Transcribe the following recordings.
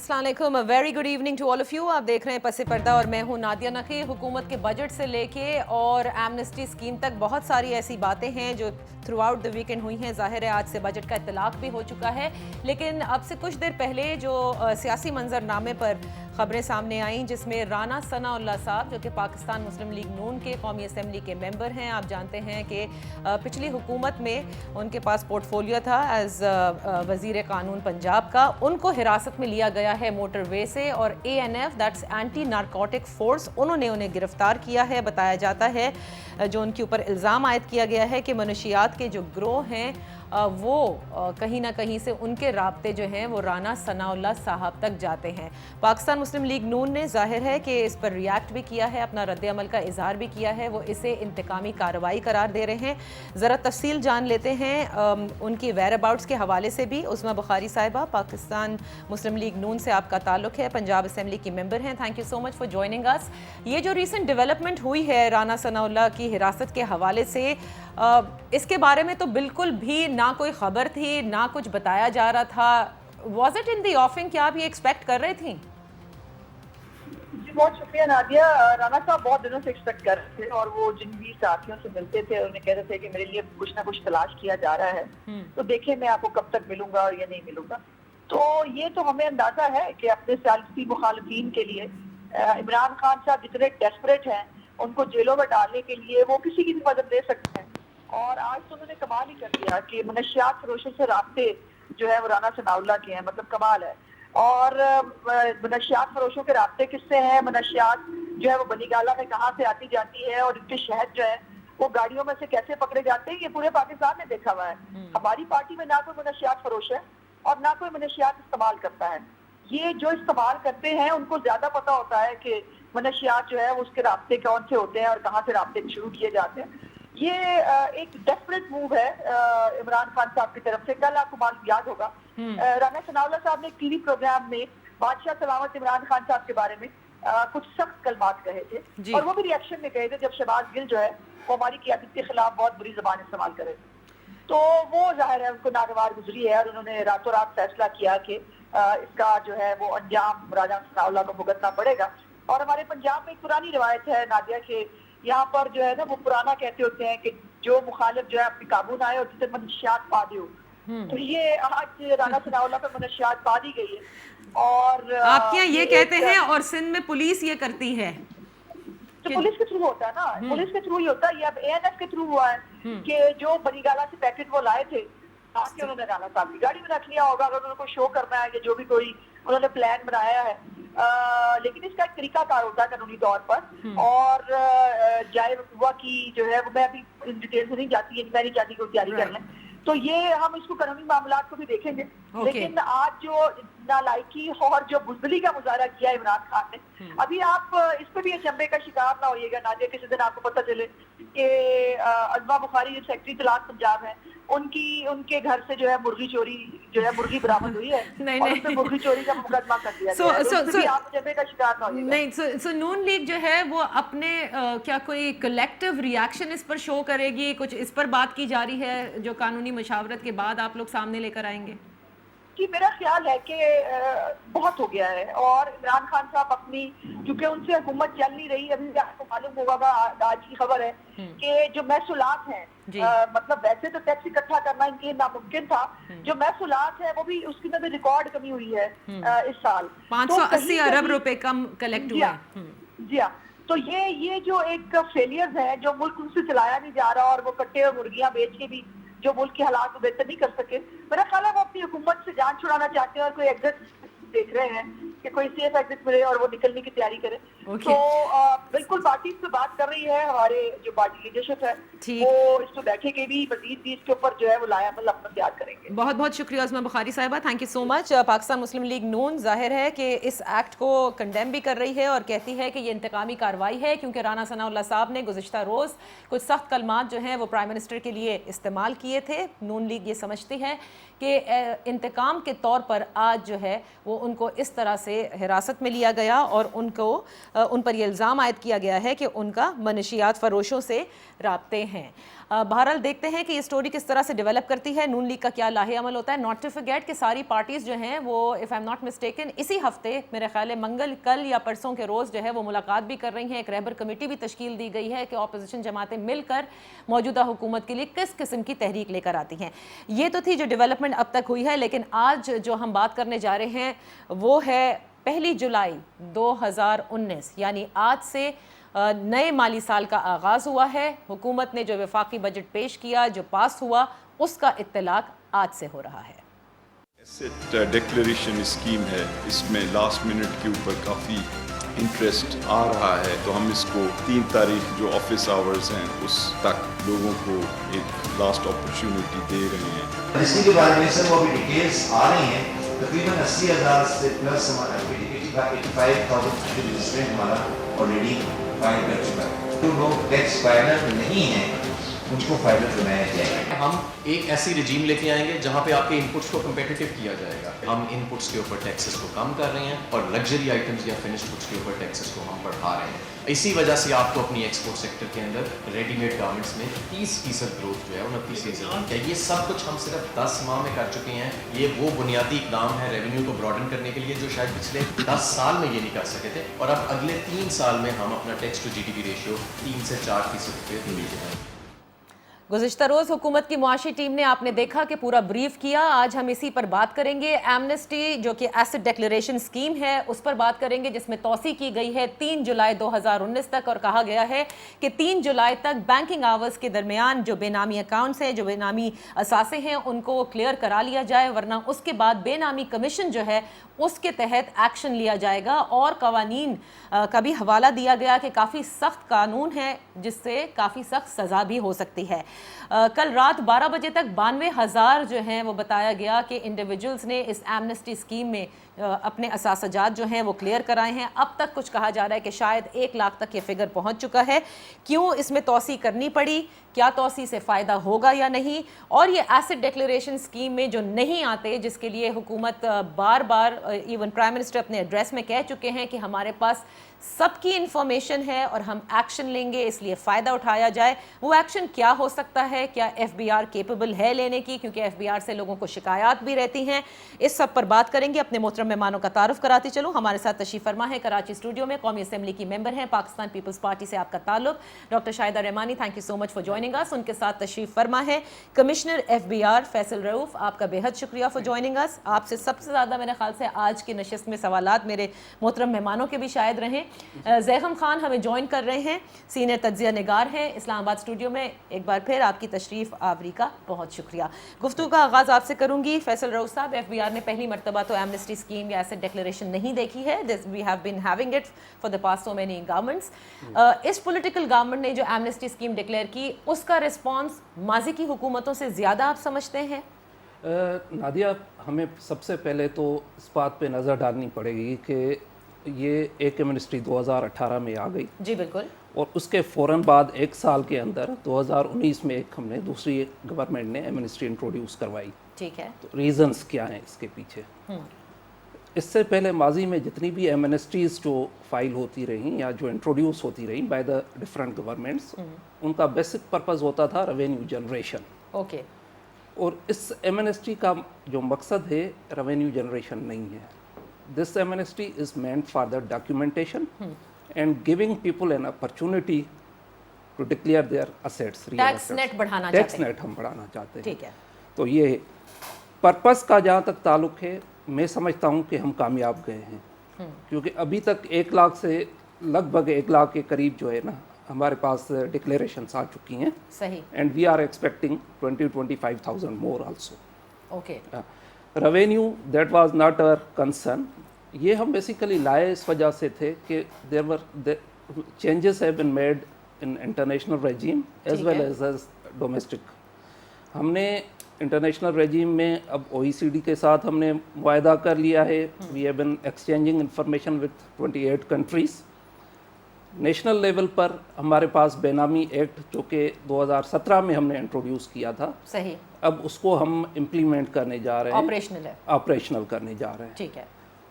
अस्सलाम वालेकुम, very good evening to all of you. आप देख रहे हैं पसे पर्दा और मैं हूं नादिया नकी। हुकूमत के बजट से लेके और एमनेस्टी स्कीम तक बहुत सारी ऐसी बातें हैं जो थ्रू आउट द वीकेंड हुई हैं। ज़ाहिर है आज से बजट का इत्तलाक भी हो चुका है, लेकिन अब से कुछ देर पहले जो सियासी मंजरनामे पर ख़बरें सामने आईं जिसमें राना सनाउल्लाह साहब जो कि पाकिस्तान मुस्लिम लीग नून के कौमी असम्बली के मेंबर हैं, आप जानते हैं कि पिछली हुकूमत में उनके पास पोर्टफोलियो था एज वज़ीर कानून पंजाब का। उनको हिरासत में लिया गया है मोटरवे से और ANF that's anti narcotic force, उन्होंने उन्हें गिरफ्तार किया है। बताया जाता है जो उनके ऊपर इल्ज़ाम आयद किया गया है कि मनशियात के जो ग्रोह हैं वो कहीं ना कहीं से उनके राब्ते जो हैं वो राना सनाउल्लाह साहब तक जाते हैं। पाकिस्तान मुस्लिम लीग नून ने ज़ाहिर है कि इस पर रिएक्ट भी किया है, अपना रद्द अमल का इजहार भी किया है। वो इसे इंतकामी कार्रवाई करार दे रहे हैं। ज़रा तफसील जान लेते हैं उनकी वेयर अबाउट्स के हवाले से भी। उस्मा बुखारी साहिबा, पाकिस्तान मुस्लिम लीग नून से आपका ताल्लुक़ है, पंजाब असम्बली की मेंबर हैं। Thank you so much for joining us. ये जो रिसेंट डेवलपमेंट हुई है राना सनाउल्लाह की हिरासत के हवाले से, इसके बारे में तो बिल्कुल भी ना कोई ख़बर थी, ना कुछ बताया जा रहा था। वॉज इट इन दी ऑफिंग? क्या आप ये एक्सपेक्ट कर रही थी? जी बहुत शुक्रिया नादिया। राना साहब बहुत दिनों से एक्सपेक्ट कर रहे थे और वो जिन भी साथियों से मिलते थे उन्हें कहते थे कि मेरे लिए कुछ ना कुछ तलाश किया जा रहा है, तो देखें मैं आपको कब तक मिलूंगा और या नहीं मिलूंगा। तो ये तो हमें अंदाजा है कि अपने सियासी मुखालिफिन के लिए इमरान खान साहब जितने डेस्परेट हैं उनको जेलों में डालने के लिए वो किसी की भी मदद ले सकते हैं। और आज तो उन्होंने कमाल ही कर दिया कि मनशियात फरोशों से राब्ते जो है वो राना सनाउल्लाह के हैं, मतलब कमाल है। और मनशियात फरोशों के राब्ते किससे हैं? मनशियात जो है वो बनीगाला में कहाँ से आती जाती है और इनके शहद जो है वो गाड़ियों में से कैसे पकड़े जाते हैं, ये पूरे पाकिस्तान ने देखा हुआ है। हमारी पार्टी में ना कोई मनशियात फरोश है और ना कोई मनशियात इस्तेमाल करता है। ये जो इस्तेमाल करते हैं उनको ज्यादा पता होता है कि मनशियात जो है उसके राब्ते कौन से होते हैं और कहाँ से राब्ते शुरू किए जाते हैं। ये एक डेस्परेट मूव है इमरान खान साहब की तरफ से। कल आपको मालूम याद होगा राना सनाउल्लाह साहब ने एक टीवी प्रोग्राम में बादशाह सलामत इमरान खान साहब के बारे में कुछ सख्त कलमात कहे थे और वो भी रिएक्शन में कहे थे जब शहबाज गिल जो है वो हमारी क़यादत के खिलाफ बहुत बुरी ज़बान इस्तेमाल करे थे। तो वो जाहिर है उनको नागवार गुजरी है और उन्होंने रातों रात फैसला किया कि इसका जो है वो अंजाम राना सनाउल्लाह को भुगतना पड़ेगा। और हमारे पंजाब में एक पुरानी रिवायत है नादिया के यहाँ पर जो है ना वो पुराना कहते होते हैं कि जो मुखालिफ जो है अपने काबू ना आए और जिसे मनशियात पा दो। तो ये आज राना सनाउल्लाह पर मनशियात पा दी गई है। और आप क्या ये कहते हैं और सिंध में पुलिस ये करती है? तो पुलिस के थ्रू होता है ना, पुलिस के थ्रू ही होता है। ये अब ANF के थ्रू हुआ है कि जो बनीगाला से पैकेट वो लाए थे आके उन्होंने राना साहब की गाड़ी में रख लिया होगा। अगर उन्होंने शो करना है कि जो भी कोई उन्होंने प्लान बनाया है, लेकिन इसका एक तरीका कार होता है कानूनी तौर पर। और जाए हुआ की जो है वो मैं अभी डिटेल से नहीं जाती है, मैं नहीं चाहती कोई तैयारी कर लें, तो ये हम इसको कानूनी मामलात को भी देखेंगे। लेकिन आज जो नालायकी और जो बुज़दिली का मुजाहरा किया इमरान खान ने, अभी आप इस पे भी अचंभे का शिकार ना होइएगा नादिया। किसी दिन आपको पता चले कि अज़मा बुखारी सेक्रेटरी तलाक पंजाब है, उनके घर से जो है मुर्गी चोरी जो है मुर्गी बरामद हुई है और उस पे मुर्गी चोरी का मुकदमा कर दिया गया है। तो आप अचंभे का शिकार ना होइएगा। नहीं, सो नून लीग जो है वो अपने क्या कोई कलेक्टिव रिएक्शन इस पर शो करेगी? कुछ इस पर बात की जा रही है जो कानूनी मशावरत के बाद आप लोग सामने लेकर आएंगे? कि मेरा ख्याल है कि बहुत हो गया है और इमरान खान साहब अपनी, क्योंकि उनसे हुकूमत चल नहीं रही। अभी आपको मालूम होगा आज की खबर है कि जो महसूलात हैं, मतलब वैसे तो टैक्स इकट्ठा करना इनके नामुमकिन था, जो महसूलात है वो भी उसकी में भी रिकॉर्ड कमी हुई है इस साल। 580 अरब रुपए कम कलेक्ट हुआ है। जी हाँ, तो ये जो एक फेलियर्स है जो मुल्क उनसे चलाया नहीं जा रहा और वो कट्टे और मुर्गियां बेच के भी जो मुल्क के हालात को बेहतर नहीं कर सके, मेरा ख्याल है वो अपनी हुकूमत से जान छुड़ाना चाहते हैं और कोई एग्जिट देख रहे हैं कि कोई सेफ एग्जिट मिले और वो निकलने की तैयारी करे। तो बिल्कुल पार्टी इस पे बात कर रही है, हमारे जो पार्टी लीडरशिप है वो इस पे बैठेगी भी, मजीद भी इसके ऊपर जो है वो लायामल अपना तैयार करेंगे। बहुत बहुत शुक्रिया उस्मा बुखारी साहिबा, thank you so much. Pakistan Muslim League Noon जाहिर है कि इस एक्ट को कंडेम भी कर रही है और कहती है कि ये इंतकामी कार्रवाई है क्योंकि राना सनाउल्लाह साहब ने गुज़िश्ता रोज़ कुछ सख्त कलमात जो हैं वो प्राइम मिनिस्टर के लिए इस्तेमाल किए थे। नून लीग ये समझती है कि इंतकाम के तौर पर आज जो है वो उनको इस तरह से سے حراست میں لیا گیا اور ان پر یہ الزام عائد کیا گیا ہے کہ ان کا منشیات فروشوں سے رابطے ہیں. بہرحال دیکھتے ہیں کہ یہ سٹوری کس طرح سے ڈیولپ کرتی ہے, نون لیگ کا کیا لاہے عمل ہوتا ہے. ناٹ ٹو فرگیٹ کہ ساری پارٹیز جو ہیں وہ if I am not mistaken اسی ہفتے میرے خیال ہے منگل کل یا پرسوں کے روز جو ہے وہ ملاقات بھی کر رہی ہیں. ایک رہبر کمیٹی بھی تشکیل دی گئی ہے کہ اپوزیشن جماعتیں مل کر موجودہ حکومت کے لیے کس قسم کی تحریک لے کر آتی ہیں. یہ تو تھی جو ڈیولپمنٹ اب تک ہوئی ہے, لیکن آج جو ہم بات کرنے جا رہے ہیں وہ ہے 1 جولائی 2019, یعنی آج سے نئے مالی سال کا آغاز ہوا ہے. حکومت نے جو وفاقی بجٹ پیش کیا, جو پاس ہوا, اس کا اطلاق آج سے ہو رہا ہے. ایسٹ ڈیکلیریشن اسکیم ہے, اس میں لاسٹ منٹ کے اوپر کافی انٹرسٹ آ رہا ہے, تو ہم اس کو 3 تاریخ جو آفس آورز ہیں اس تک لوگوں کو ایک لاسٹ اپرچونٹی دے رہے ہیں. اسی کے بارے میں سر وہ بھی ڈیٹیلز آ رہی ہیں. تقریباً 80,000 سے پلس ہمارا 85,000 رجسٹرینٹ ہمارا آلریڈی فائل کر چکا ہے. جو لوگ ٹیکس فائلر نہیں ہیں ان کو فائلر بنایا جائے گا. ہم ایک ایسی رجیم لے کے آئیں گے جہاں پہ آپ کے انپٹس کو کمپیٹیٹیو کیا جائے گا. ہم انپٹس کے اوپر ٹیکسز کو کم کر رہے ہیں اور لگژری آئٹمز یا فنشڈ گڈس کے اوپر ٹیکسز کو ہم بڑھا رہے ہیں. اسی وجہ سے آپ کو اپنی ایکسپورٹ سیکٹر کے اندر ریڈی میڈ گارمنٹس میں 30% گروتھ جو ہے 29% کیا یہ سب کچھ ہم صرف 10 ماہ میں کر چکے ہیں. یہ وہ بنیادی اقدام ہے ریونیو کو براڈن کرنے کے لیے جو شاید پچھلے 10 سال میں یہ نہیں کر سکے تھے, اور اب اگلے 3 سال میں ہم اپنا tax to G D P ratio 3 سے 4% پہ لے کے آئیں. گزشتہ روز حکومت کی معاشی ٹیم نے آپ نے دیکھا کہ پورا بریف کیا. آج ہم اسی پر بات کریں گے. ایمنسٹی جو کہ ایسٹ ڈیکلیریشن اسکیم ہے اس پر بات کریں گے, جس میں توسیع کی گئی ہے 3 جولائی 2019 تک, اور کہا گیا ہے کہ 3 جولائی تک بینکنگ آورز کے درمیان جو بے نامی اکاؤنٹس ہیں, جو بے نامی اثاثے ہیں, ان کو کلیئر کرا لیا جائے, ورنہ اس کے بعد بے نامی کمیشن جو ہے اس کے تحت ایکشن لیا جائے گا. اور قوانین کا بھی حوالہ دیا گیا کہ کافی سخت قانون ہے جس سے کافی سخت سزا بھی ہو سکتی ہے. کل رات 12 بجے تک 92,000 جو ہیں وہ بتایا گیا کہ انڈیویجولز نے اس ایمنسٹی اسکیم میں اپنے اثاثہ جات جو ہیں وہ کلیئر کرائے ہیں. اب تک کچھ کہا جا رہا ہے کہ شاید 1 لاکھ تک یہ فگر پہنچ چکا ہے. کیوں اس میں توسیع کرنی پڑی, کیا توسیع سے فائدہ ہوگا یا نہیں, اور یہ ایسٹ ڈیکلیریشن اسکیم میں جو نہیں آتے, جس کے لیے حکومت بار بار ایون پرائم منسٹر اپنے ایڈریس میں کہہ چکے ہیں کہ ہمارے پاس سب کی انفارمیشن ہے اور ہم ایکشن لیں گے, اس لیے فائدہ اٹھایا جائے. وہ ایکشن کیا ہو سکتا ہے, کیا ایف بی آر کیپیبل ہے لینے کی, کیونکہ ایف بی آر سے لوگوں کو شکایات بھی رہتی ہیں. اس سب پر بات کریں گے. اپنے محترم مہمانوں کا تعارف کراتی چلوں. ہمارے ساتھ تشریف فرما ہے کراچی اسٹوڈیو میں قومی اسمبلی کی ممبر ہیں, پاکستان پیپلز پارٹی سے آپ کا تعلق, doctor Shahida Rehmani. Thank you so much for joining us. ان کے ساتھ تشریف فرما ہے commissioner F B R Faisal Rauf. آپ کا بے حد شکریہ فار جوائننگ اس. آپ سے سب سے زیادہ میرے خیال سے آج کی نشست میں سوالات میرے محترم مہمانوں کے بھی شاید رہیں. زیغم خان ہمیں جوائن کر رہے ہیں, سینئر تجزیہ نگار ہیں اسلام آباد اسٹوڈیو میں. ایک بار پھر آپ کی تشریف آوری کا بہت شکریہ. گفتگو کا آغاز آپ سے کروں گی. فیصل رؤوف صاحب, ایف بی آر نے پہلی مرتبہ تو ایمنسٹی اسکیم یا ایسٹ ڈیکلیریشن نہیں دیکھی ہے. We have been having it for the past so many governments. اس پولیٹیکل گورنمنٹ نے جو ایمنسٹی اسکیم ڈکلیئر کی, اس کا رسپانس ماضی کی حکومتوں سے زیادہ آپ سمجھتے ہیں؟ نادیہ, ہمیں سب سے پہلے تو اس بات پہ نظر ڈالنی پڑے گی کہ یہ ایک ایمنسٹی 2018 میں آ گئی. جی بالکل. اور اس کے فوراً بعد 1 سال کے اندر 2019 میں ایک ہم نے دوسری گورنمنٹ نے ایمنسٹی انٹروڈیوس کروائی. ٹھیک ہے. تو ریزنز کیا ہیں اس کے پیچھے؟ اس سے پہلے ماضی میں جتنی بھی ایمنسٹیز جو فائل ہوتی رہیں یا جو انٹروڈیوس ہوتی رہیں بائی دا ڈفرینٹ گورنمنٹس, ان کا بیسک پرپز ہوتا تھا ریونیو جنریشن. اوکے. اور اس ایمنسٹی کا جو مقصد ہے ریونیو جنریشن نہیں ہے. This amnesty is meant for the documentation and giving people an opportunity to declare their assets. Tax net بڑھانا چاہتے ہیں. ٹیکس نیٹ ہم بڑھانا چاہتے ہیں. ٹھیک ہے. تو یہ پرپز کا جہاں تک تعلق ہے, میں سمجھتا ہوں کہ ہم کامیاب گئے ہیں, کیونکہ ابھی تک 1 لاکھ سے لگ بھگ 1 لاکھ کے قریب جو ہے نا ہمارے پاس ڈکلیریشنس آ چکی ہیں. صحیح. And we are expecting 20-25,000 more also. Okay. Revenue that was not our concern. یہ ہم بیسیکلی لائے اس وجہ سے تھے کہ there were changes have been made in international regime as well as domestic. ہم نے انٹرنیشنل ریجیم میں اب OECD کے ساتھ ہم نے معاہدہ کر لیا ہے. We have been exchanging information with 28 countries. National level پر ہمارے پاس بے نامی ایکٹ جو کہ 2017 میں ہم نے انٹروڈیوس کیا تھا. صحیح. اب اس کو ہم امپلیمنٹ کرنے جا رہے ہیں, آپریشنل ہے. آپریشنل کرنے جا رہے ہیں. ٹھیک ہے.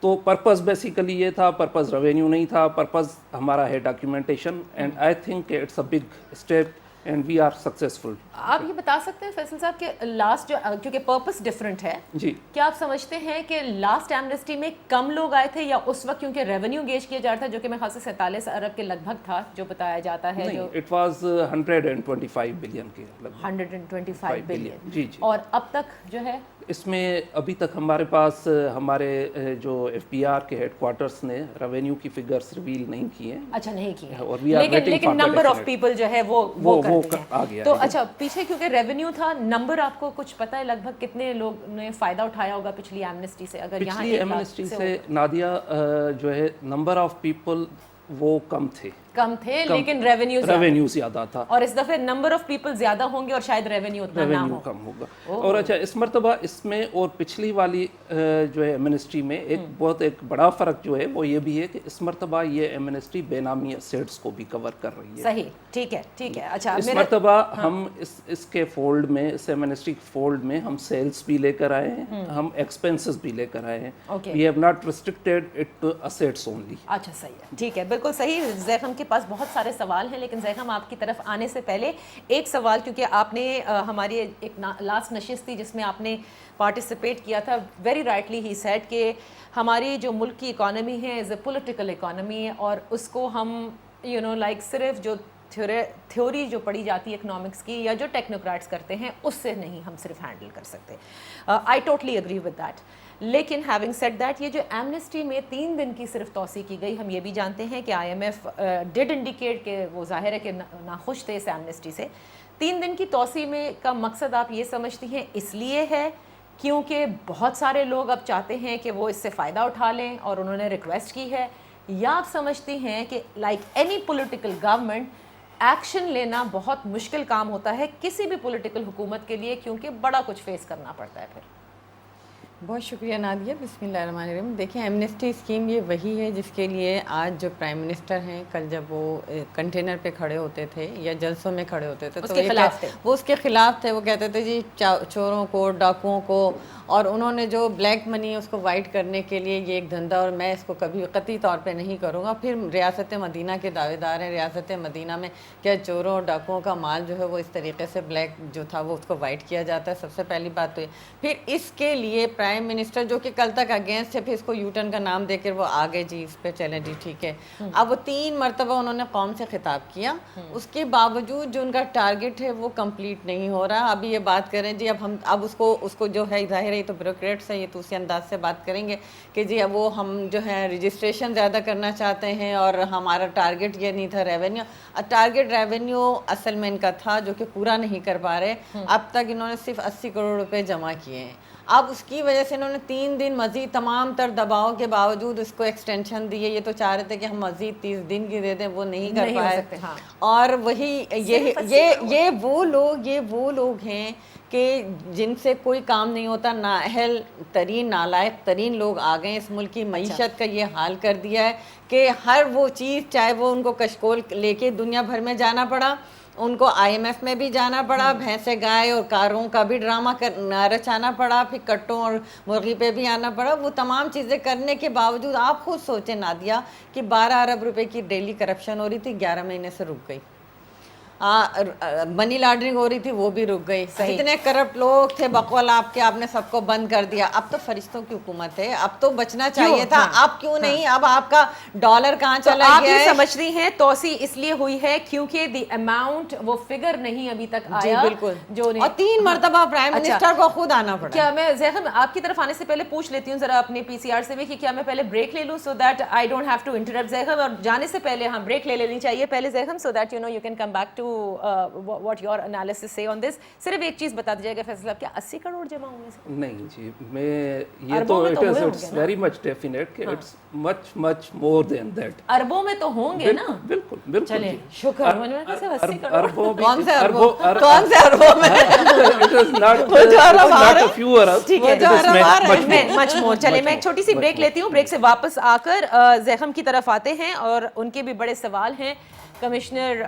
तो पर्पस बेसिकली ये था, पर्पस रेवेन्यू नहीं था, पर्पस हमारा है documentation, and I think it's a big step and we are successful. आप ये बता सकते हैं फैसल साहब कि लास्ट जो, क्योंकि पर्पस डिफरेंट है जी, क्या आप समझते हैं कि लास्ट एमनेस्टी में कम लोग आए थे, या उस वक्त क्योंकि रेवेन्यू गेज किया जा रहा था जो कि मेरे ख्याल से 47 अरब के लगभग था जो बताया जाता है, नहीं, जो इट वाज 125 बिलियन के लगभग। 125 बिलियन, जी जी। और अब तक जो है इसमें अभी तक हमारे पास हमारे जो एफबीआर के हेडक्वार्टर्स ने रेवेन्यू की फिगर्स रिवील नहीं किए हैं। अच्छा नहीं किया, और we are waiting लेकिन for the number of definite। People जो है वो आ गया तो है। अच्छा पीछे क्योंकि रेवेन्यू था, नंबर आपको कुछ पता है लगभग कितने लोग ने फायदा उठाया होगा पिछली एमनेस्टी से? अगर यहाँ पिछली एमनेस्टी से नादिया जो है नंबर ऑफ पीपल वो कम थे, लेकिन रेवेन्यू ज़्यादा था, और इस दफे नंबर ऑफ पीपल ज्यादा होंगे और शायद रेवेन्यू उतना ना हो। कम होगा। और अच्छा इस मरतबा इसमें और पिछली वाली जो है मिनिस्ट्री में एक बड़ा फ़र्क जो है वो ये भी है कि इस मरतबा ये मिनिस्ट्री बेनामी एसेट्स को भी कवर कर रही है। सही, ठीक है। अच्छा इस मरतबा हम इसके फोल्ड में, इस मिनिस्ट्री फोल्ड में हम सेल्स भी लेकर आए हैं, हम एक्सपेंसेस भी लेकर आए हैं। We have not restricted it to assets only. अच्छा सही है, ठीक है, बिल्कुल सही। ज़ैखम के पास बहुत सारे सवाल हैं, लेकिन ज़ैखम आपकी तरफ आने से पहले एक सवाल, क्योंकि आपने हमारी एक लास्ट नशिस्त थी जिसमें आपने पार्टिसिपेट किया था, वेरी राइटली ही सेड कि हमारी जो मुल्क की इकॉनमी है इज़ अ पॉलिटिकल इकॉनमी है, और उसको हम सिर्फ जो थ्योरी जो पढ़ी जाती है इकोनॉमिक्स की या जो टेक्नोक्रेट्स करते हैं उससे नहीं हम सिर्फ हैंडल कर सकते। I totally agree with that. लेकिन हैविंग सेड दैट, ये जो एमनेस्टी में 3 दिन की सिर्फ तौसी की गई, हम ये भी जानते हैं कि IMF डिड इंडिकेट कि वो जाहिर है कि नाखुश थे इस एमनेस्टी से। 3 दिन की तौसी में का मकसद आप ये समझती हैं इसलिए है क्योंकि बहुत सारे लोग अब चाहते हैं कि वो इससे फ़ायदा उठा लें और उन्होंने रिक्वेस्ट की है, या आप समझती हैं कि like any political government action लेना बहुत मुश्किल काम होता है किसी भी पॉलिटिकल हुकूमत के लिए, क्योंकि बड़ा कुछ फेस करना पड़ता है फिर? बहुत शुक्रिया नादिया। बिस्मिल्लाहिर्रहमानिर्रहीम। देखिए एमनेस्टी स्कीम ये वही है जिसके लिए आज जो प्राइम मिनिस्टर हैं, कल जब वो कंटेनर पे खड़े होते थे या जलसों में खड़े होते थे तो वो उसके खिलाफ थे। वो कहते थे जी चोरों को, डाकुओं को, और उन्होंने जो ब्लैक मनी उसको वाइट करने के लिए ये एक धंधा, और मैं इसको कभी कतई तौर पे नहीं करूँगा। फिर रियासत मदीना के दावेदार हैं, रियासत मदीना में क्या चोरों और डाकुओं का माल जो है वो इस तरीके से ब्लैक जो था वो उसको वाइट किया जाता है। सबसे पहली बात तो ये। फिर इसके लिए प्राइम मिनिस्टर जो कि कल तक अगेंस्ट थे, फिर इसको यूटर्न का नाम देकर वो आगे जी इस पे चले जी ठीक है। अब वो 3 मरतबा उन्होंने कौम से खिताब किया, उसके बावजूद जो उनका टारगेट है वो कंप्लीट नहीं हो रहा। अभी ये बात करें जी अब उसको जो है जाहिर है तो ब्यूरोक्रेट्स हैं, ये तो उसी अंदाज से बात करेंगे कि जी अब वो हम जो है रजिस्ट्रेशन ज़्यादा करना चाहते हैं और हमारा टारगेट ये नहीं था रेवेन्यू। टारगेट रेवेन्यू असल में इनका था जो कि पूरा नहीं कर पा रहे। अब तक इन्होंने सिर्फ 80 करोड़ रुपए जमा किए हैं। अब उसकी वजह से इन्होंने 3 दिन मज़ीद तमाम तर दबाव के बावजूद उसको एक्सटेंशन दी है। ये तो चाह रहे थे कि हम मज़ीद 30 दिन की दे दें, वो नहीं कर पाए। हाँ। और वही ये वो लोग हैं कि जिनसे कोई काम नहीं होता, नाअहल तरीन नालायक तरीन लोग आ गए। इस मुल्क की मईशत का ये हाल कर दिया है कि हर वो चीज़, चाहे वो उनको कशकोल लेके दुनिया भर में जाना पड़ा, उनको IMF में भी जाना पड़ा, भैंसे गाय और कारों का भी ड्रामा रचाना पड़ा, फिर कट्टों और मुर्गी पे भी आना पड़ा। वो तमाम चीज़ें करने के बावजूद आप खुद सोचें नादिया कि 12 अरब रुपए की डेली करप्शन हो रही थी, 11 महीने से रुक गई। मनी लॉन्ड्रिंग हो रही थी, वो भी रुक गई। इतने करप्ट लोग थे बकौल आपने सबको बंद कर दिया। अब तो फरिश्तों की हुकूमत है, अब तो बचना चाहिए था। अब क्यों नहीं? अब आपका डॉलर कहाँ चला गया है? आप ये समझ रही हैं तौसी इसलिए हुई है क्योंकि द अमाउंट, वो फिगर नहीं अभी तक आया। बिल्कुल जो और 3 मरतबा प्राइम मिनिस्टर को खुद आना पड़ा। क्या मैं ज़ैखम आपकी तरफ आने से पहले पूछ लेती हूँ जरा अपने PCR से भी कि क्या मैं पहले ब्रेक ले लूँ so that I don't have to interrupt Zaigham, और जाने से पहले हम ब्रेक ले लेनी चाहिए पहले Zaigham, so that you can come back to what your analysis say on this। सिर्फ एक चीज बता दीजिएगा फैसल साहब, क्या 80 करोड़ जमा हुए? नहीं जी, मैं ये तो इट्स वेरी मच डेफिनेट कि it's much more than that. अरबों में तो होंगे ना? बिल्कुल चलिए शुक्र। अरबों में कौन से अरबों में? It is not a few अरब, ठीक है, मच मोर। चलिए मैं एक छोटी सी ब्रेक लेती हूँ, ब्रेक से वापस आकर ज़ैखम की तरफ आते हैं और उनके भी बड़े सवाल हैं कमिश्नर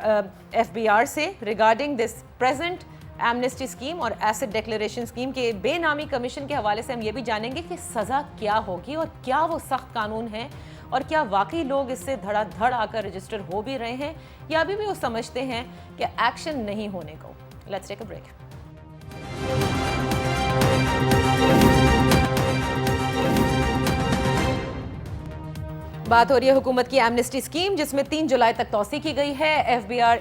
FBR से regarding this present amnesty scheme और एसेट डिक्लेरेशन स्कीम के बेनामी कमीशन के हवाले से हम ये भी जानेंगे कि सज़ा क्या होगी और क्या वो सख्त कानून है और क्या वाकई लोग इससे धड़ाधड़ आकर रजिस्टर हो भी रहे हैं या अभी भी वो समझते हैं कि एक्शन नहीं होने को। Let's take a break. बात हो रही है हुकूमत की एमनेस्टी स्कीम जिसमें 3 जुलाई तक तौसी की गई है। एफबीआर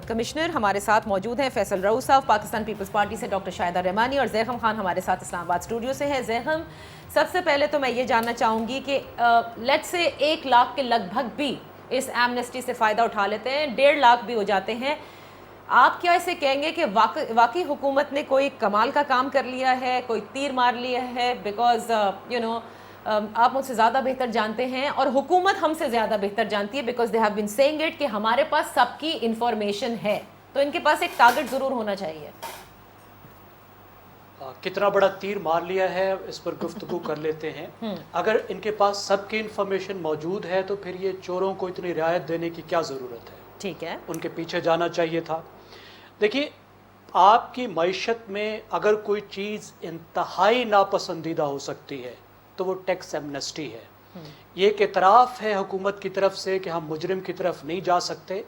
कमिश्नर हमारे साथ मौजूद हैं, फैसल रऊफ साहब, पाकिस्तान पीपल्स पार्टी से डॉक्टर शाहिदा रहमानी और ज़ैहम खान हमारे साथ इस्लामाबाद स्टूडियो से है। ज़ैहम, सबसे पहले तो मैं ये जानना चाहूँगी कि लेट्स से 1 लाख के लगभग भी इस एमनेस्टी से फ़ायदा उठा लेते हैं, 1.5 लाख भी हो जाते हैं, आप क्या इसे कहेंगे कि वाकई हुकूमत ने कोई कमाल का काम कर लिया है, कोई तीर मार लिया है? बिकॉज यू नो आप मुझसे ज़्यादा बेहतर जानते हैं और हुकूमत हमसे ज़्यादा बेहतर जानती है, because they have been saying it कि हमारे पास सबकी इंफॉर्मेशन है, तो इनके पास एक टारगेट ज़रूर होना चाहिए। कितना बड़ा तीर मार लिया है इस पर गुफ्तगू कर लेते हैं। अगर इनके पास सबकी इंफॉर्मेशन मौजूद है तो फिर ये चोरों को इतनी रियायत देने की क्या ज़रूरत है? ठीक है, उनके पीछे जाना चाहिए था। देखिए, आपकी मईशत में अगर कोई चीज़ इंतहाई नापसंदीदा हो सकती है तो वो टैक्स एमनेस्टी है। ये एक इतराफ़ है हुकूमत की तरफ से कि हम मुजरिम की तरफ नहीं जा सकते,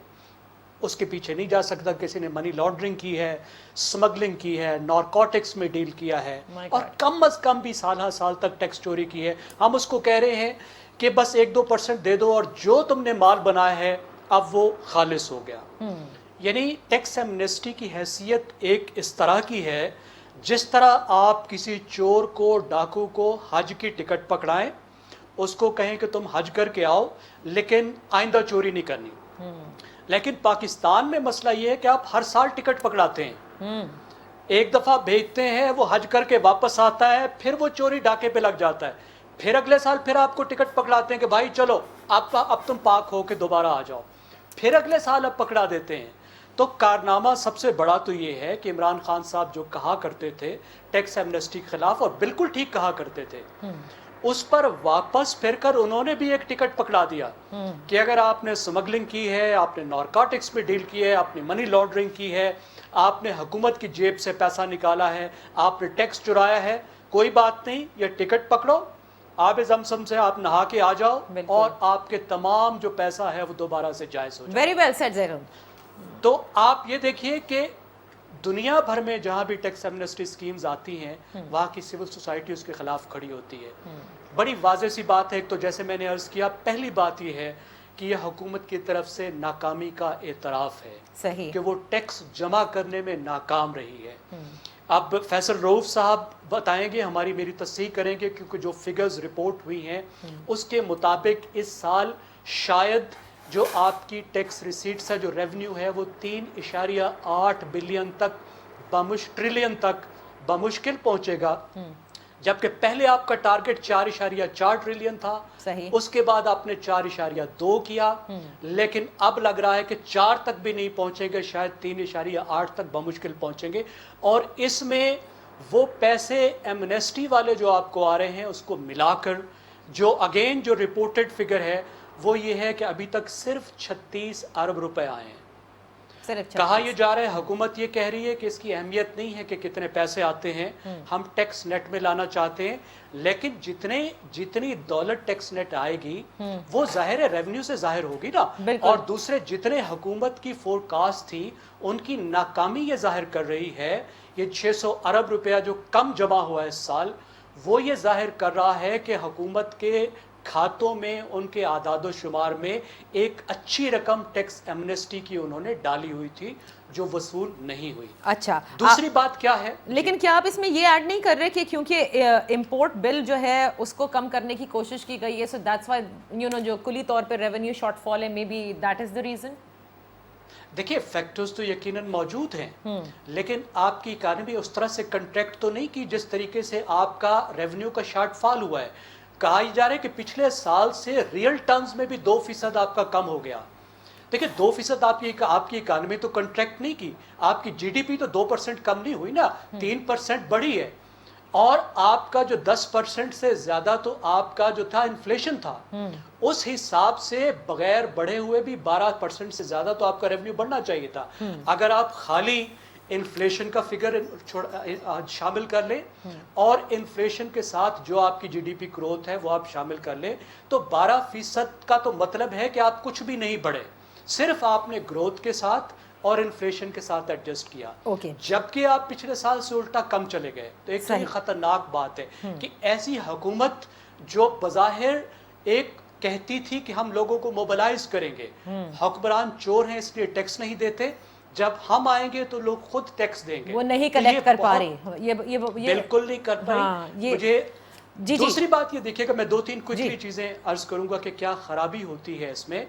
उसके पीछे नहीं जा सकता। किसी ने मनी लॉन्ड्रिंग की है, स्मगलिंग की है, नारकोटिक्स में डील किया है और कम अज़ कम भी साल तक टैक्स चोरी की है, हम उसको कह रहे हैं कि बस 1-2% दे दो और जो तुमने माल बनाया है अब वो खालिस हो गया। यानी टैक्स एमनेस्टी की हैसियत एक इस तरह की है जिस तरह आप किसी चोर को, डाकू को हज की टिकट पकड़ाएं, उसको कहें कि तुम हज करके आओ लेकिन आइंदा चोरी नहीं करनी। लेकिन पाकिस्तान में मसला ये है कि आप हर साल टिकट पकड़ाते हैं, एक दफ़ा भेजते हैं, वो हज करके वापस आता है, फिर वो चोरी डाके पे लग जाता है, फिर अगले साल फिर आपको टिकट पकड़ाते हैं कि भाई चलो अब तुम पाक हो के दोबारा आ जाओ, फिर अगले साल अब पकड़ा देते हैं। तो कारनामा सबसे बड़ा तो ये है कि इमरान खान साहब जो कहा करते थे टैक्स एमनेस्टी के खिलाफ, और बिल्कुल ठीक कहा करते थे, उस पर वापस फिरकर उन्होंने भी एक टिकट पकड़ा दिया कि अगर आपने स्मगलिंग की है, आपने नारकोटिक्स में डील की है, आपने मनी लॉन्ड्रिंग की है, आपने हुकूमत की जेब से पैसा निकाला है, आपने टैक्स चुराया है, कोई बात नहीं, ये टिकट पकड़ो, आब ज़मज़म से आप नहा के आ जाओ और आपके तमाम जो पैसा है वो दोबारा से जायज़ हो जाए। Very well said Zaigham. तो आप ये देखिए कि दुनिया भर में जहाँ भी टैक्स एमनेस्टी स्कीम्स आती हैं वहाँ की सिविल सोसाइटी उसके खिलाफ खड़ी होती है। बड़ी वाज़ेह सी बात है। तो जैसे मैंने अर्ज़ किया, पहली बात ये है कि यह हुकूमत की तरफ से नाकामी का एतराफ़ है, सही, कि वो टैक्स जमा करने में नाकाम रही है। अब फैसल रऊफ साहब बताएंगे, मेरी तस्दीक करेंगे, क्योंकि जो फिगर्स रिपोर्ट हुई हैं उसके मुताबिक इस साल शायद जो आपकी टैक्स रिसीट्स है, जो रेवेन्यू है, वो 3.8 बिलियन तक ट्रिलियन तक बमुश्किल पहुंचेगा, जबकि पहले आपका टारगेट 4.4 ट्रिलियन था, सही, उसके बाद आपने 4.2 किया, लेकिन अब लग रहा है कि 4 तक भी नहीं पहुंचेंगे, शायद 3.8 तक बमुश्किल पहुंचेंगे। और इसमें वो पैसे एमनेस्टी वाले जो आपको आ रहे हैं उसको मिलाकर जो अगेन जो रिपोर्टेड फिगर है वो ये है कि अभी तक सिर्फ 36 अरब रुपए आए हैं। कहा यह जा रहा है, हुकूमत ये कह रही है कि इसकी अहमियत नहीं है कि कितने पैसे आते हैं, हम टैक्स नेट में लाना चाहते हैं, लेकिन जितनी दौलत टैक्स नेट आएगी वो जाहिर है रेवेन्यू से जाहिर होगी ना। और दूसरे जितने हुकूमत की फोरकास्ट थी उनकी नाकामी ये जाहिर कर रही है। ये 600 अरब रुपया जो कम जमा हुआ है इस साल, वो ये जाहिर कर रहा है कि हुकूमत के खातों में, उनके आदादो शुमार में एक अच्छी रकम टैक्स एमनेस्टी की उन्होंने डाली हुई थी जो वसूल नहीं हुई। अच्छा, दूसरी बात क्या है, लेकिन क्या आप इसमें ये ऐड नहीं कर रहे कि क्योंकि इंपोर्ट बिल जो है उसको कम करने की कोशिश की गई है, so that's why you know जो कुली तौर पे रेवेन्यू शॉर्टफॉल है, may be that is the reason? देखिए, फैक्टर्स तो यकीनन मौजूद हैं, लेकिन आपकी इकानमी उस तरह से कंट्रैक्ट तो नहीं की जिस तरीके से आपका रेवेन्यू का शॉर्टफॉल हुआ है। कहा जा रहा है कि पिछले साल से रियल टर्म्स में भी 2% आपका कम हो गया। देखिए, 2% आपकी इकानमी तो कंट्रैक्ट नहीं की, आपकी जीडीपी तो 2% कम नहीं हुई ना, 3% बढ़ी है। और आपका जो 10% से ज़्यादा तो आपका जो था इन्फ्लेशन था, उस हिसाब से बगैर बढ़े हुए भी 12% से ज़्यादा तो आपका रेवेन्यू बढ़ना चाहिए था। अगर आप खाली इन्फ्लेशन का फिगर शामिल कर लें और इन्फ्लेशन के साथ जो आपकी जीडीपी ग्रोथ है वो आप शामिल कर लें, तो 12% का तो मतलब है कि आप कुछ भी नहीं बढ़े, सिर्फ आपने ग्रोथ के साथ और इन्फ्लेशन के साथ एडजस्ट किया। जबकि आप पिछले साल से उल्टा कम चले गए। तो एक तो ये खतरनाक बात है कि ऐसी हुकूमत जो बज़ाहिर एक कहती थी कि हम लोगों को मोबिलाइज करेंगे, हुक्मरान चोर हैं इसलिए टैक्स नहीं देते, जब हम आएंगे तो लोग खुद टैक्स देंगे, वो नहीं कलेक्ट कर पा रहे, ये बिल्कुल नहीं कर पाई। मुझे दूसरी बात ये देखिएगा, मैं 2-3 कुछ भी चीजें अर्ज करूंगा कि क्या खराबी होती है इसमें।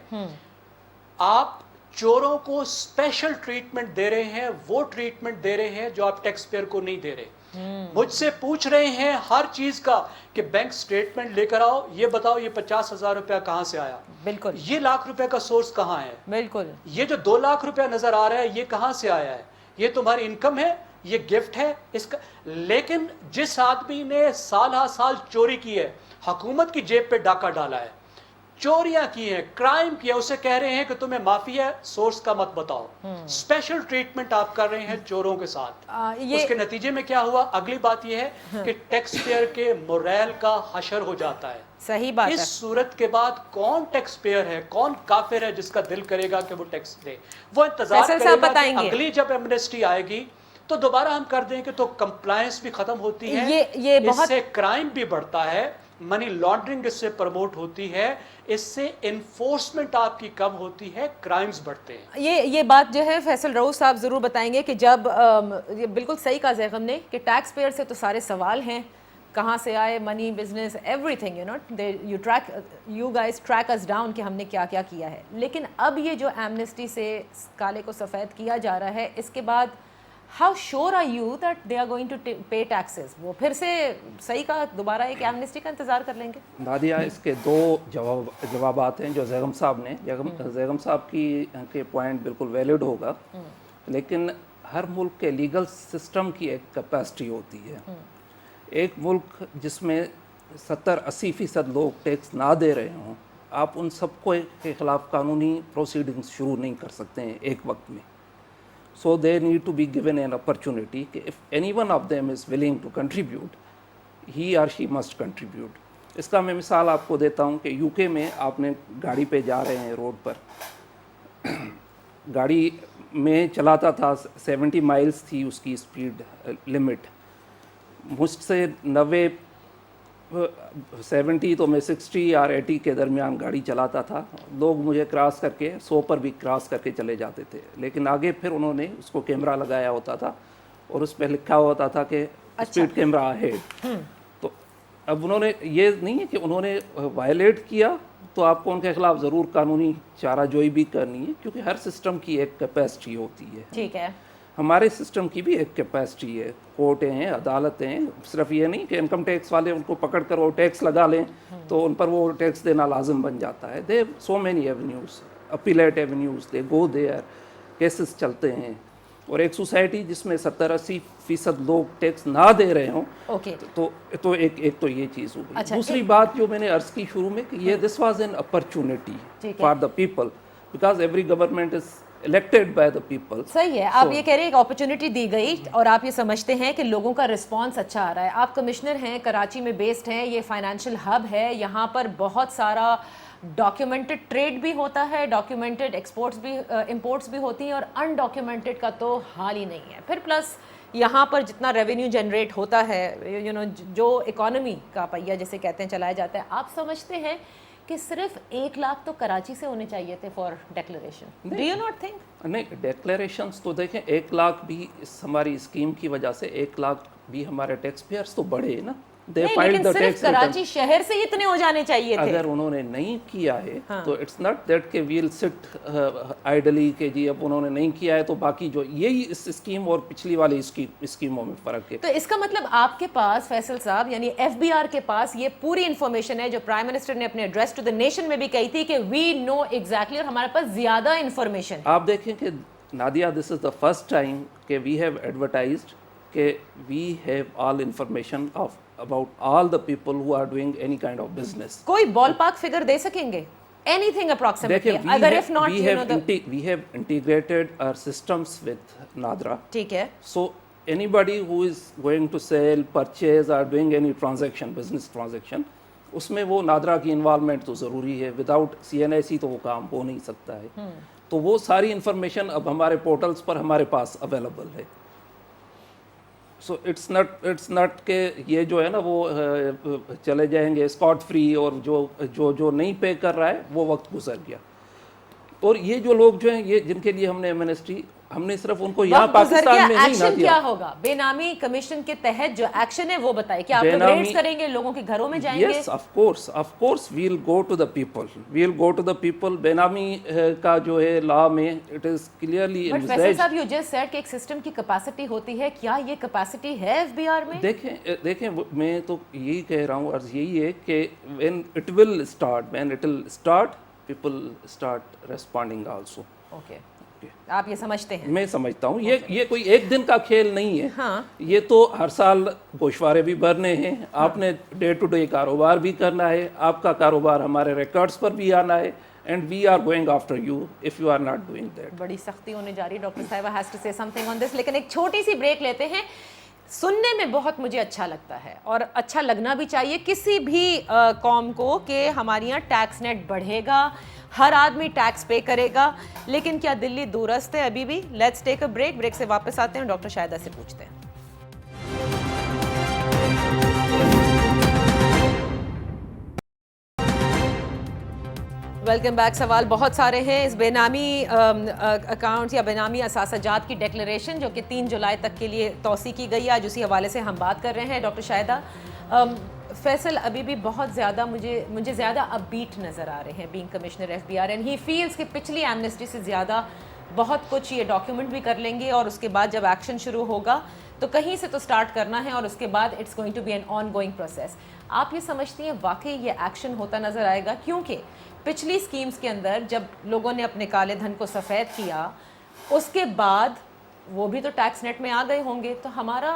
आप चोरों को स्पेशल ट्रीटमेंट दे रहे हैं, वो ट्रीटमेंट दे रहे हैं जो आप टैक्स पेयर को नहीं दे रहे। मुझसे पूछ रहे हैं हर चीज का कि बैंक स्टेटमेंट लेकर आओ, ये बताओ ये 50,000 रुपया कहाँ से आया, बिल्कुल, ये लाख रुपए का सोर्स कहाँ है, बिल्कुल, ये जो 2 लाख रुपया नजर आ रहा है ये कहाँ से आया है, ये तुम्हारी इनकम है, ये गिफ्ट है इसका। लेकिन जिस आदमी ने साल हा साल चोरी की है, हुकूमत की जेब पे डाका डाला है, चोरियां की है, क्राइम किया, उसे कह रहे हैं कि तुम्हें माफी है, सोर्स का मत बताओ। स्पेशल ट्रीटमेंट आप कर रहे हैं चोरों के साथ। उसके नतीजे में क्या हुआ? अगली बात यह है कि टैक्स पेयर के मोरल का हशर हो जाता है। सही बात इस है। सूरत के बाद कौन टैक्स पेयर है, कौन काफिर है जिसका दिल करेगा कि वो टैक्स दे? वो इंतजार करेगा कि अगली जब एमनेस्टी आएगी तो दोबारा हम कर देंगे, तो कंप्लायंस भी खत्म होती है, ये इससे क्राइम भी बढ़ता है, मनी लॉन्ड्रिंग इससे प्रमोट होती है, इससे इन्फोर्समेंट आपकी कम होती है, क्राइम्स बढ़ते हैं। ये बात जो है फैसल रऊफ साहब ज़रूर बताएंगे कि जब ये बिल्कुल सही कहा ज़ैगम ने कि टैक्स पेयर से तो सारे सवाल हैं, कहाँ से आए, money, business, everything, you guys track us down कि हमने क्या क्या किया है। लेकिन अब ये जो एमनेस्टी से काले को सफ़ेद किया जा रहा है, इसके बाद how sure are you that they are going to pay taxes? वो फिर से सही का दोबारा एक एमनेस्टी का इंतजार कर लेंगे? नादिया, इसके 2 जवाबात हैं जो जैगम साहब ने। जैगम साहब के पॉइंट बिल्कुल वैलिड होगा, लेकिन हर मुल्क के लीगल सिस्टम की एक कैपेसिटी होती है। एक मुल्क जिसमें 70-80% लोग टैक्स ना दे रहे हों, आप उन सबको के ख़िलाफ़ कानूनी प्रोसीडिंग्स शुरू नहीं कर सकते हैं एक वक्त में। So they need to be given an opportunity कि if any one of them is willing to contribute, he or she must contribute. इसका मैं मिसाल आपको देता हूँ कि यूके में आपने गाड़ी पे जा रहे हैं रोड पर, गाड़ी में चलाता था 70 माइल्स थी उसकी स्पीड लिमिट, मुझसे 70 तो मैं 60 और 80 के दरमियान गाड़ी चलाता था। लोग मुझे क्रॉस करके 100 पर भी क्रॉस करके चले जाते थे, लेकिन आगे फिर उन्होंने उसको कैमरा लगाया होता था और उस पर लिखा होता था कि स्पीड कैमरा अहेड। तो अब उन्होंने, ये नहीं है कि उन्होंने वायलेट किया तो आपको उनके खिलाफ ज़रूर कानूनी चाराजोई भी करनी है, क्योंकि हर सिस्टम की एक कैपेसिटी होती है। ठीक है, हमारे सिस्टम की भी एक कैपेसिटी है, कोर्टें हैं, अदालतें हैं। सिर्फ ये नहीं कि इनकम टैक्स वाले उनको पकड़ कर वो टैक्स लगा लें तो उन पर वो टैक्स देना लाजिम बन जाता है। They so many avenues, appellate avenues, they go there, cases चलते हैं। और एक सोसाइटी जिसमें 70-80% लोग टैक्स ना दे रहे हों, तो एक तो ये चीज़ हो गई। दूसरी बात जो मैंने अर्ज़ की शुरू में कि ये this was an opportunity for the people, because every government is elected by the people. सही है, आप ये कह रहे हैं एक अपॉर्चुनिटी दी गई और आप ये समझते हैं कि लोगों का रिस्पांस अच्छा आ रहा है। आप कमिश्नर हैं, कराची में बेस्ड हैं, ये फाइनेंशियल हब है, यहाँ पर बहुत सारा डॉक्यूमेंटेड ट्रेड भी होता है, डॉक्यूमेंटेड एक्सपोर्ट्स भी, इंपोर्ट्स भी होती हैं, और अनडॉक्यूमेंटेड का तो हाल ही नहीं है। फिर प्लस यहाँ पर जितना रेवेन्यू जनरेट होता है, जो इकोनॉमी का पहिया जिसे कहते हैं चलाया जाता है, आप समझते हैं कि सिर्फ 1 लाख तो कराची से होने चाहिए थे for declaration? Do you not think? नहीं, डिक्लेरेशंस तो देखें, 1 लाख भी इस हमारी स्कीम की वजह से 1 लाख भी हमारे टैक्स पेयर्स तो बढ़े ना। लेकिन सिर्फ कराची शहर से इतने हो जाने चाहिए थे। अगर उन्होंने नहीं किया है तो इट्स नॉट दैट के वील सिट आइडली के जी अब उन्होंने नहीं किया है तो बाकी जो यही इस स्कीम और पिछली वाली स्कीमों में फ़र्क है। तो इसका मतलब आपके पास फैसल साहब, यानी FBR के पास ये पूरी इन्फॉर्मेशन है जो प्राइम मिनिस्टर ने अपने एड्रेस टू द नेशन में भी कही थी कि वी नो एग्जैक्टली, और हमारे पास ज़्यादा इन्फॉर्मेशन। आप देखें कि Nadia, this is the first time कि वी हैव एडवर्टाइज्ड कि we have all information of about all the people who are doing any kind of business. कोई बॉल पार्क फिगर दे सकेंगे? anything approximately, देखिए, अगर if not we you have know the we have integrated our systems with NADRA. ठीक है, So anybody who is going to sell, purchase or doing any transaction, business transaction, उसमें वो नादरा की involvement तो ज़रूरी है. विदाउट CNIC तो वो काम हो नहीं सकता है. तो वो सारी इंफॉर्मेशन अब हमारे पोर्टल्स पर हमारे पास अवेलेबल है. सो इट्स नॉट के ये जो है ना वो चले जाएंगे स्कॉट फ्री, और जो नहीं पे कर रहा है वो वक्त गुजर गया. और ये जो लोग जो हैं, ये जिनके लिए हमने एमनेस्टी, हमने सिर्फ उनको यहाँ पाकिस्तान में नहीं ना एक्शन दिया. क्या होगा बेनामी कमीशन के तहत जो एक्शन है वो बताइए. क्या आप लोग बेनामी- रेड्स करेंगे, लोगों के घरों में जाएंगे? Yes, of course, we'll go to the people. बेनामी का जो है लॉ में it is clearly but Faisal साहब, यू जस्ट सेड कि एक सिस्टम की कैपेसिटी होती है, क्या ये कैपेसिटी है एफबीआर में? देखें मैं तो यही कह रहा हूँ, अर्ज यही है कि when it will start, people start responding also. Okay, आप ये समझते हैं? मैं समझता हूँ ये कोई एक दिन का खेल नहीं है. हाँ. ये तो हर साल गोशवारे भी भरने हैं. आपने डे टू डे कारोबार भी करना है. आपका कारोबार हमारे रिकॉर्ड्स पर भी आना है. And we are going after you if you are not doing that. बड़ी सख्ती होने जा रही है. डॉक्टर साहिबा has to say something on this, लेकिन एक छोटी सी ब्रेक लेते हैं. सुनने में बहुत मुझे अच्छा लगता है और अच्छा लगना भी चाहिए किसी भी कौम को कि हमारे यहाँ टैक्स नेट बढ़ेगा, हर आदमी टैक्स पे करेगा. लेकिन क्या दिल्ली दूरस्थ है अभी भी? लेट्स टेक अ ब्रेक से वापस आते हैं, डॉक्टर शाहिदा से पूछते हैं. Welcome back. सवाल बहुत सारे हैं. इस बेनामी अकाउंट्स या बेनामी असासाजात की डिक्लेरेशन जो कि 3 जुलाई तक के लिए तौसी की गई है, आज उसी हवाले से हम बात कर रहे हैं. डॉक्टर शाहिदा, फैसल अभी भी बहुत ज़्यादा मुझे ज़्यादा अपबीट नज़र आ रहे हैं being commissioner FBR, and he feels कि पिछली एमनेस्टी से ज़्यादा बहुत कुछ ये डॉक्यूमेंट भी कर लेंगे और उसके बाद जब एक्शन शुरू होगा तो कहीं से तो स्टार्ट करना है और उसके बाद it's going to be an ongoing process. आप ये समझती हैं वाकई ये एक्शन होता नज़र आएगा? क्योंकि पिछली स्कीम्स के अंदर जब लोगों ने अपने काले धन को सफ़ेद किया उसके बाद वो भी तो टैक्स नेट में आ गए होंगे, तो हमारा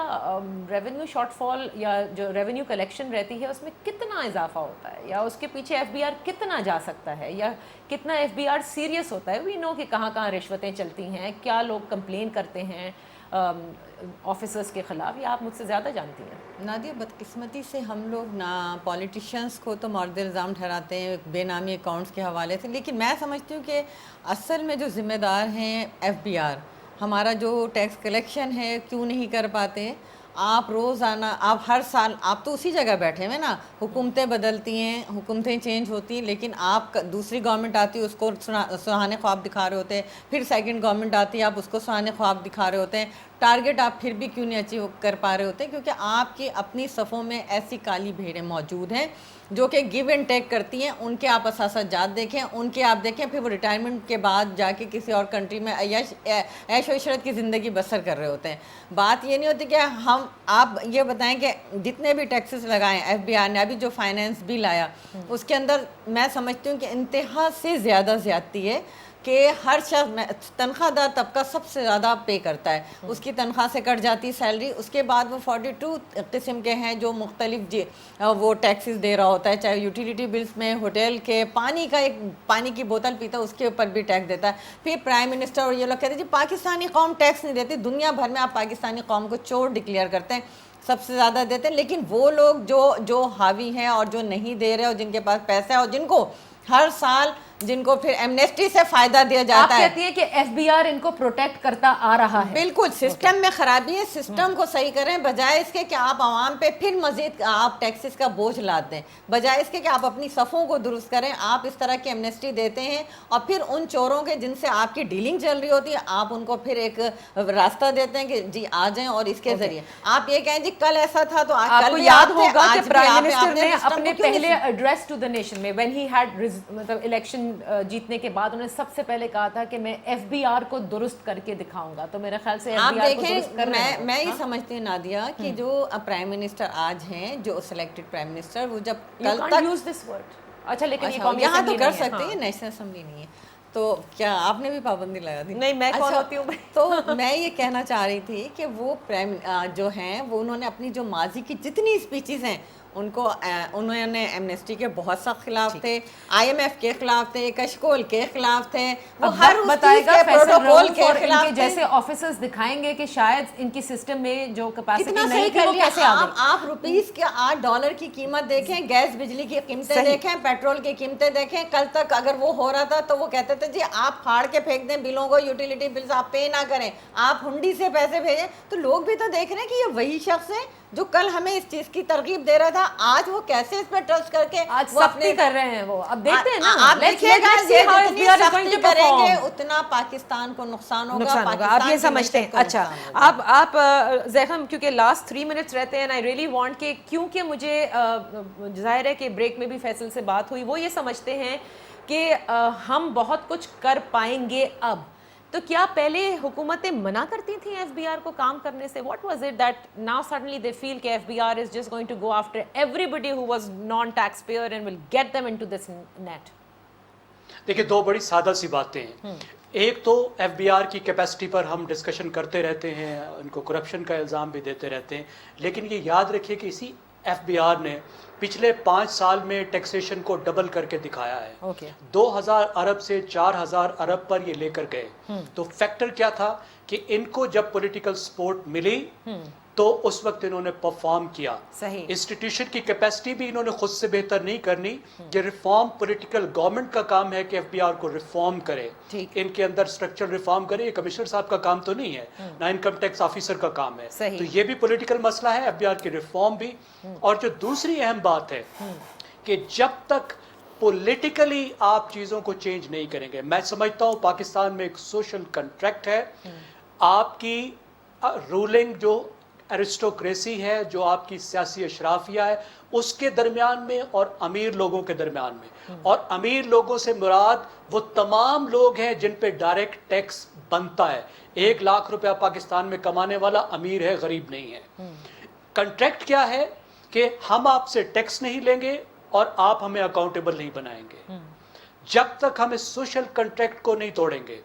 रेवेन्यू शॉर्टफॉल या जो रेवेन्यू कलेक्शन रहती है उसमें कितना इजाफा होता है, या उसके पीछे एफबीआर कितना जा सकता है, या कितना एफबीआर सीरियस होता है? वी नो कि कहाँ कहाँ रिश्वतें चलती हैं, क्या लोग कंप्लेन करते हैं ऑफिसर्स के ख़िलाफ़, ये आप मुझसे ज़्यादा जानती हैं. नादिया, बदकिस्मती से हम लोग ना पॉलिटिशियंस को तो मर्द इल्ज़ाम ठहराते हैं बेनामी अकाउंट्स के हवाले से, लेकिन मैं समझती हूँ कि असल में जो ज़िम्मेदार हैं एफबीआर, हमारा जो टैक्स कलेक्शन है क्यों नहीं कर पाते. आप रोज़ाना, आप हर साल, आप तो उसी जगह बैठे हुए ना, हुकूमतें बदलती हैं, हुकूमतें चेंज होती हैं, लेकिन आप दूसरी गवर्नमेंट आती है उसको सुहाने ख्वाब दिखा रहे होते हैं, फिर सेकंड गवर्नमेंट आती है आप उसको सुहाने ख्वाब दिखा रहे होते हैं. टारगेट आप फिर भी क्यों नहीं अचीव कर पा रहे होते? क्योंकि आपकी अपनी सफ़ों में ऐसी काली भेड़ें मौजूद हैं जो कि गिव एंड टेक करती हैं. उनके आप असासाजात देखें, उनके आप देखें, फिर वो रिटायरमेंट के बाद जाके किसी और कंट्री में ऐश व इशरत की ज़िंदगी बसर कर रहे होते हैं. बात ये नहीं होती कि आप ये बताएं कि जितने भी टैक्सेस लगाएं एफबीआर ने, अभी जो फाइनेंस बिल आया उसके अंदर मैं समझती हूँ कि इंतहा से ज़्यादा ज़्यादती है कि हर शख्स, तनख्वाहदार तबका सबसे ज़्यादा पे करता है, उसकी तनख्वाह से कट जाती है सैलरी, उसके बाद वो 42 किस्म के हैं जो मुख्तलिफ वो टैक्सेस दे रहा होता है, चाहे यूटिलिटी बिल्स में, होटल के, पानी की बोतल पीता है उसके ऊपर भी टैक्स देता है. फिर प्राइम मिनिस्टर और ये लोग कहते हैं जी पाकिस्तानी कौम टैक्स नहीं देती. दुनिया भर में आप पाकिस्तानी कौम को चोर डिक्लेयर करते हैं, सबसे ज़्यादा देते हैं, लेकिन वो लोग जो हावी हैं और जो नहीं दे रहे और जिनके पास पैसा है और जिनको हर साल जिनको फिर एमनेस्टी से फायदा दिया जाता है. आप कहती है कि एफबीआर इनको प्रोटेक्ट करता आ रहा है? बिल्कुल, सिस्टम में खराबी है. सिस्टम को सही करें बजाय इसके कि आप आवाम पे फिर मजीद आप टैक्सेस का बोझ लाद दें, बजाय इसके कि आप अपनी सफ़ों को दुरुस्त करें. आप इस तरह की एमनेस्टी देते हैं और फिर उन चोरों के जिनसे आपकी डीलिंग चल रही होती है आप उनको फिर एक रास्ता देते हैं कि जी आ जाएं और इसके जरिए आप ये कहें जी कल ऐसा था तो आज आपको कल याद होगा कि प्राइम मिनिस्टर ने सिस्टम अपने पहले एड्रेस टू द नेशन में व्हेन ही हैड मतलब इलेक्शन जीतने के बाद उन्होंने सबसे पहले कहा था कि मैं एफबीआर को दुरुस्त करके दिखाऊंगा. तो मेरे ख्याल से आप एफबीआर को दुरुस्त कर रहे हैं. मैं ये समझती हूँ नादिया कि जो प्राइम मिनिस्टर आज हैं, जो सिलेक्टेड प्राइम मिनिस्टर, वो जब कल तक यूज दिस वर्ड, अच्छा लेकिन ये कौमी यहाँ तो असेंबली कर नहीं है. सकते हैं, नेशनल असेंबली नहीं है, तो क्या आपने भी पाबंदी लगा दी? नहीं, मैं कौन होती हूँ? तो मैं ये कहना चाह रही थी कि वो प्राइम जो हैं वो उन्होंने अपनी जो माजी की जितनी स्पीचेस हैं ان کو انہوں نے ایمنسٹی کے بہت سخت خلاف تھے, IMF کے خلاف تھے, کشکول کے خلاف تھے, وہ ہر اس چیز کے پروٹوکول کے خلاف تھے. جیسے آفیسرز دکھائیں گے کہ شاید ان کی سسٹم میں جو کیپیسٹی کتنا نہیں صحیح تھی کر وہ لیا. کیسے آ گئی. آپ روپیز کے $8 کی قیمت دیکھیں, گیس بجلی کی قیمتیں دیکھیں, پیٹرول کی قیمتیں دیکھیں. کل تک اگر وہ ہو رہا تھا تو وہ کہتے تھے جی آپ پھاڑ کے پھینک دیں بلوں کو, یوٹیلیٹی بلز آپ پے نہ کریں, آپ ہنڈی سے پیسے بھیجیں. تو لوگ بھی تو دیکھ رہے ہیں کہ یہ وہی شخص ہے جو کل ہمیں اس چیز کی ترغیب دے رہا تھا, آج وہ کیسے اس پہ ٹرسٹ کر کے آج سختی کر رہے ہیں وہ. اب دیکھتے ہیں نا, آپ دیکھیے گا یہ جتنی سختی کریں گے اتنا پاکستان کو نقصان ہوگا. آپ یہ سمجھتے ہیں. اچھا آپ زیغم, کیونکہ لاسٹ 3 منٹس رہتے ہیں, آئی ریئلی وانٹ کہ کیونکہ مجھے ظاہر ہے کہ بریک میں بھی فیصل سے بات ہوئی, وہ یہ سمجھتے ہیں کہ ہم بہت کچھ کر پائیں گے اب. تو کیا پہلے حکومتیں منع کرتی تھیں ایف بی آر کو کام کرنے سے؟ What was it that now suddenly they feel کہ F B R is just going to go after everybody who was non taxpayer and will get them into this net? دیکھیے دو بڑی سادہ سی باتیں ہیں. ایک تو ایف بی آر کی کیپیسٹی پر ہم ڈسکشن کرتے رہتے ہیں, ان کو کرپشن کا الزام بھی دیتے رہتے ہیں, لیکن یہ یاد رکھیے کہ اسی ایف بی آر نے پچھلے 5 سال میں ٹیکسیشن کو ڈبل کر کے دکھایا ہے. 2000 ارب سے 4000 ارب پر یہ لے کر گئے. تو فیکٹر کیا تھا کہ ان کو جب پولیٹیکل سپورٹ ملی تو اس وقت انہوں نے پرفارم کیا. انسٹیٹیوشن کی کیپیسٹی بھی انہوں نے خود سے بہتر نہیں کرنی. یہ ریفارم پولیٹیکل گورنمنٹ کا کام ہے کہ ایف بی آر کو ریفارم کرے, ان کے اندر اسٹرکچر ریفارم کرے. یہ کمشنر صاحب کا کام تو نہیں ہے, نہ انکم ٹیکس آفیسر کا کام ہے. تو یہ بھی پولیٹیکل مسئلہ ہے, ایف بی آر کی ریفارم بھی. اور جو دوسری اہم بات ہے کہ جب تک پولیٹیکلی آپ چیزوں کو چینج نہیں کریں گے, میں سمجھتا ہوں پاکستان میں ایک سوشل کنٹریکٹ ہے. آپ کی رولنگ جو ایرسٹوکریسی ہے, جو آپ کی سیاسی اشرافیہ ہے, اس کے درمیان میں اور امیر لوگوں کے درمیان میں. اور امیر لوگوں سے مراد وہ تمام لوگ ہیں جن پہ ڈائریکٹ ٹیکس بنتا ہے. 1 لاکھ روپیہ پاکستان میں کمانے والا امیر ہے, غریب نہیں ہے. کنٹریکٹ کیا ہے کہ ہم آپ سے ٹیکس نہیں لیں گے اور آپ ہمیں اکاؤنٹیبل نہیں بنائیں گے. جب تک ہم اس سوشل کنٹریکٹ کو نہیں توڑیں گے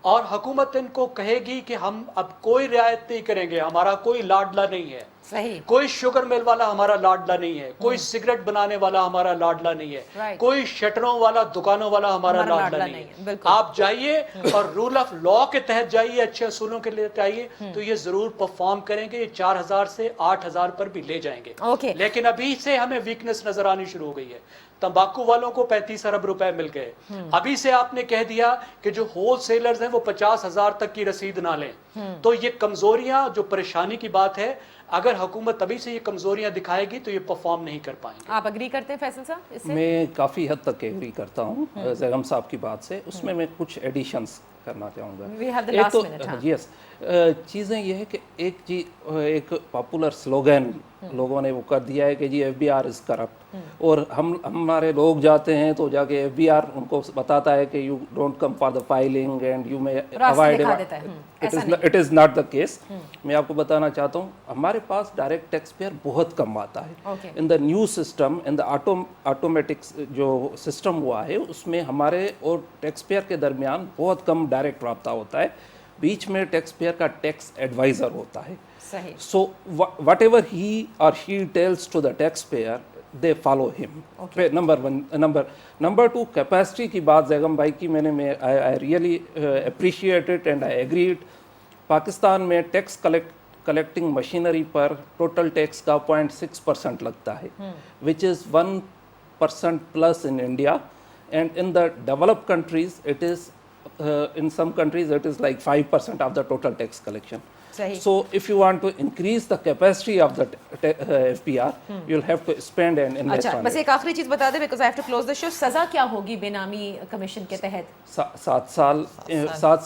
اور حکومت ان کو کہے گی کہ ہم اب کوئی رعایت نہیں کریں گے, ہمارا کوئی لاڈلا نہیں ہے, کوئی شوگر مل والا ہمارا لاڈلا نہیں ہے, کوئی سگریٹ بنانے والا ہمارا لاڈلا نہیں ہے, کوئی شٹروں والا دکانوں والا ہمارا لاڈلا نہیں ہے. آپ جائیے اور رول آف لا کے تحت جائیے, اچھے اصولوں کے لیے جائیے, تو یہ ضرور پرفارم کریں گے. یہ 4000 سے 8000 پر بھی لے جائیں گے. لیکن ابھی سے ہمیں ویکنس نظر آنی شروع ہو گئی ہے. تمباکو والوں کو 35 ارب روپے مل گئے. ابھی سے آپ نے کہہ دیا کہ جو ہول سیلرز ہیں وہ 50,000 تک کی رسید نہ لیں. تو یہ کمزوریاں, جو پریشانی کی بات ہے, اگر حکومت ابھی سے یہ کمزوریاں دکھائے گی تو یہ پرفارم نہیں کر پائیں گے. آپ اگری کرتے ہیں فیصل صاحب اس سے؟ میں کافی حد تک اگری کرتا ہوں زیغم صاحب کی بات سے. اس میں کچھ ایڈیشنز کرنا چاہوں گا. یس, چیزیں یہ ہے کہ ایک پاپولر سلوگن لوگوں نے وہ کر دیا ہے کہ جی F B R is corrupt, اور ہمارے لوگ جاتے ہیں تو جا کے ایف بی آر ان کو بتاتا ہے کہ you don't come for the filing and you may avoid. It is not the case. میں آپ کو بتانا چاہتا ہوں ہمارے پاس ڈائریکٹ ٹیکس پیئر بہت کم آتا ہے. In the new system, in the automatic جو سسٹم ہوا ہے, اس میں ہمارے اور ٹیکس پیئر کے درمیان بہت کم ڈائریکٹ رابطہ ہوتا ہے. بیچ میں ٹیکس پیئر کا ٹیکس ایڈوائزر ہوتا ہے. So whatever he or she tells to the taxpayer they follow him. Number 1. Number 2, capacity کی بات زیغم بھائی کی میں نے I really appreciate it and I agreed. Pakistan میں ٹیکس کلیکٹنگ مشینری پر ٹوٹل ٹیکس کا 0.6% لگتا ہے, which is 1% plus in India, and in the developed countries it is in some countries it is like 5% of the total tax collection. So if you want to increase the capacity of the FPR, you'll have to spend and invest on it. بس ایک آخری چیز بتا دیں because I have to close the show. سزا کیا ہوگی بے نامی کمیشن کے تحت؟ 7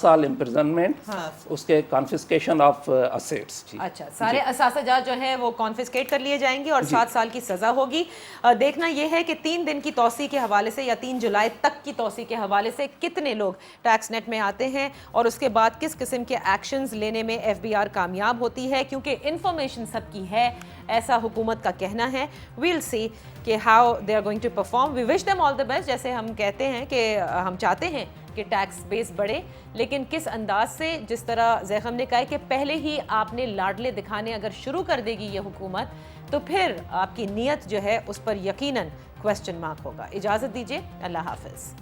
سال امپرزنمنٹ, اس کے کانفسکیشن آف اسیٹس. اچھا, سارے اثاثہ جات جو ہیں وہ کانفسکیٹ کر لیے جائیں گے اور 7 سال کی سزا ہوگی. دیکھنا یہ ہے کہ 3 دن کی توسیع کے حوالے سے یا 3 جولائی تک کی توسیع کے حوالے سے کتنے لوگ ٹیکس نیٹ میں آتے ہیں اور اس کے بعد کس قسم کے ایکشنز لینے میں ایف بی آر کامیاب ہوتی ہے, کیونکہ انفارمیشن سب کی ہے ایسا حکومت کا کہنا ہے. ویل سی کہ how they are going to perform. We wish them all the best. جیسے ہم کہتے ہیں کہ ہم چاہتے ہیں کہ ٹیکس بیس بڑھے، لیکن کس انداز سے، جس طرح زیغم نے کہا ہے کہ پہلے ہی آپ نے لاڈلے دکھانے اگر شروع کر دے گی یہ حکومت تو پھر آپ کی نیت جو ہے اس پر یقیناً کویسچن مارک ہوگا۔ اجازت دیجیے، اللہ حافظ۔